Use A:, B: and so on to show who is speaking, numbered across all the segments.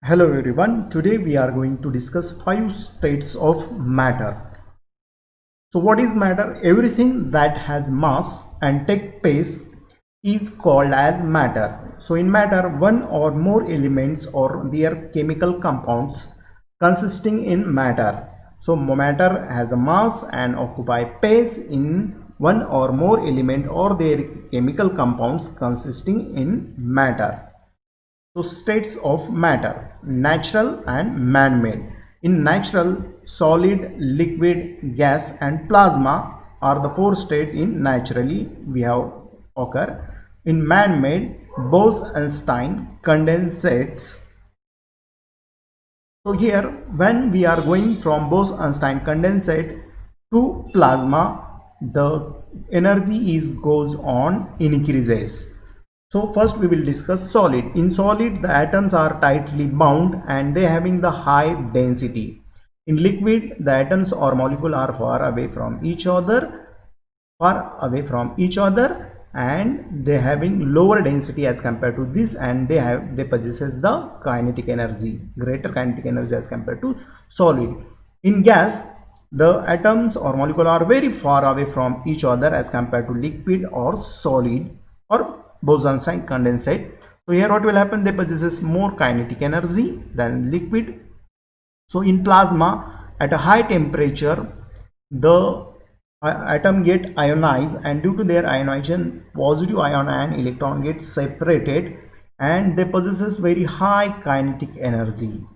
A: Hello everyone, today we are going to discuss 5 states of matter. So what is matter? Everything that has mass and take place is called as matter. So in matter, one or more elements or their chemical compounds consisting in matter. So matter has a mass and occupy space in one or more element or their chemical compounds consisting in matter. So states of matter, natural and man-made. In natural, solid, liquid, gas and plasma are the 4 states in naturally we have occur. In man-made, Bose-Einstein condensates. So here when we are going from Bose-Einstein condensate to plasma, the energy is goes on increases. So first we will discuss solid. In solid, the atoms are tightly bound and they having the high density. In liquid, the atoms or molecule are far away from each other, and they having lower density as compared to this, and they possesses the kinetic energy, greater kinetic energy as compared to solid. In gas, the atoms or molecule are very far away from each other as compared to liquid or solid or Bose-Einstein condensate. So here what will happen, they possesses more kinetic energy than liquid. So in plasma at a high temperature, the atom get ionized, and due to their ionization, positive ion and electron get separated and they possesses very high kinetic energy.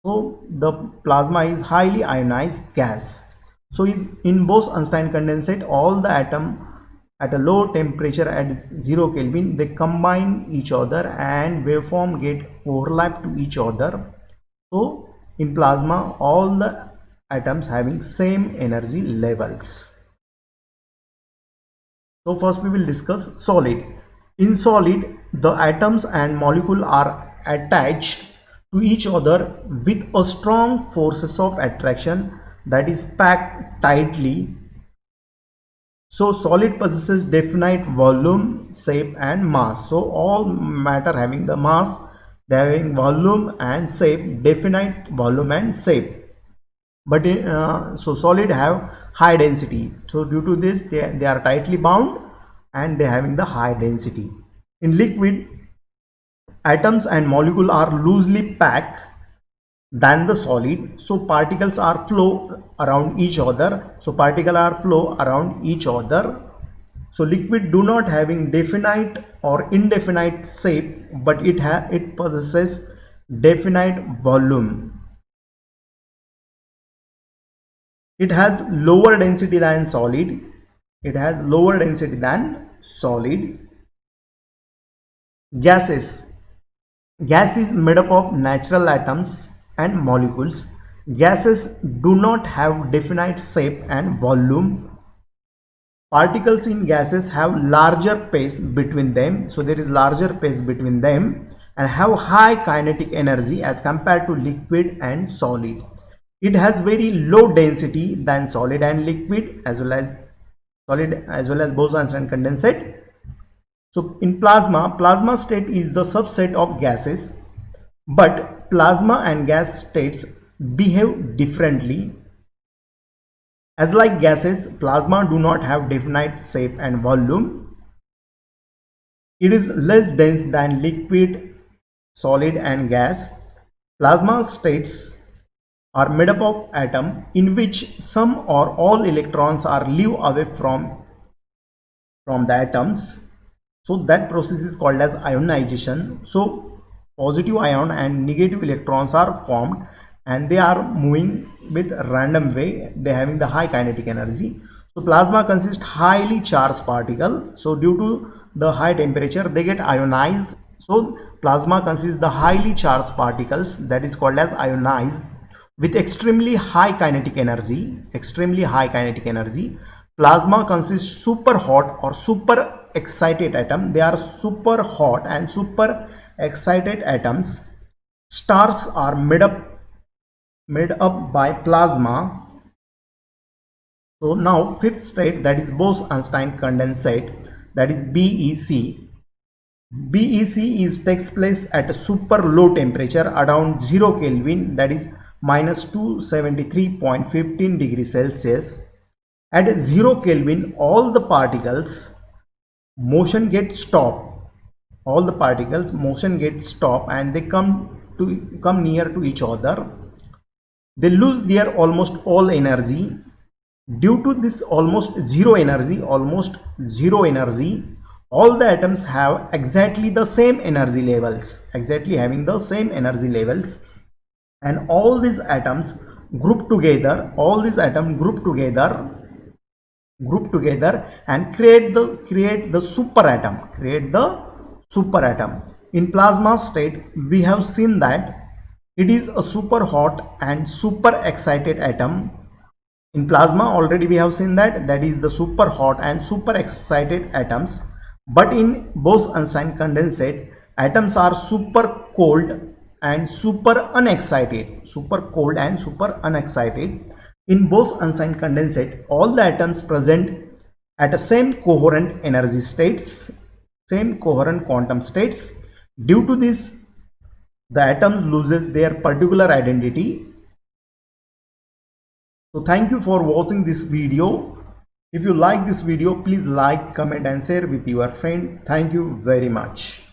A: So the plasma is highly ionized gas. So is in Bose-Einstein condensate, all the atom at a low temperature at 0 Kelvin, they combine each other and waveform get overlap to each other. So in plasma, all the atoms having same energy levels. So first we will discuss solid. In solid, the atoms and molecule are attached to each other with a strong forces of attraction that is packed tightly. So solid possesses definite volume, shape and mass. So all matter having the mass, they having volume and shape, definite volume and shape. But so solid have high density. So due to this, they are tightly bound and they having the high density. In liquid, atoms and molecule are loosely packed than the solid, so particles are flow around each other. So liquid do not having definite or indefinite shape, but it possesses definite volume. It has lower density than solid. Gases. Gas is made up of natural atoms and molecules. Gases do not have definite shape and volume. Particles in gases have larger space between them, so there is larger space between them, and have high kinetic energy as compared to liquid and solid. It has very low density than solid and liquid, as well as Bose-Einstein condensate. So in plasma state is the subset of gases, but plasma and gas states behave differently. As like gases, plasma do not have definite shape and volume. It is less dense than liquid, solid and gas. Plasma states are made up of atom in which some or all electrons are leave away from the atoms. So that process is called as ionization. So positive ion and negative electrons are formed and they are moving with random way. They having the high kinetic energy. So plasma consists highly charged particle. So due to the high temperature, they get ionized. So plasma consists the highly charged particles, that is called as ionized, with extremely high kinetic energy. Plasma consists super hot or super excited atom. They are super hot and super excited atoms. Stars are made up by plasma. So now fifth state, that is Bose-Einstein condensate, that is BEC. BEC is takes place at a super low temperature around 0 Kelvin, that is minus 273.15 degrees Celsius. At 0 Kelvin, all the particles motion gets stopped. All the particles motion gets stopped and they come near to each other. They lose their almost all energy. Due to this almost zero energy, all the atoms have exactly the same energy levels, and all these atoms group together, and create the superatom. In plasma state, we have seen that it is a super hot and super excited atom. In plasma already we have seen that is the super hot and super excited atoms, but in Bose-Einstein condensate, atoms are super cold and super unexcited. In Bose-Einstein condensate, all the atoms present at the same coherent energy states, same coherent quantum states. Due to this, the atom loses their particular identity. So thank you for watching this video. If you like this video, please like, comment and share with your friend. Thank you very much.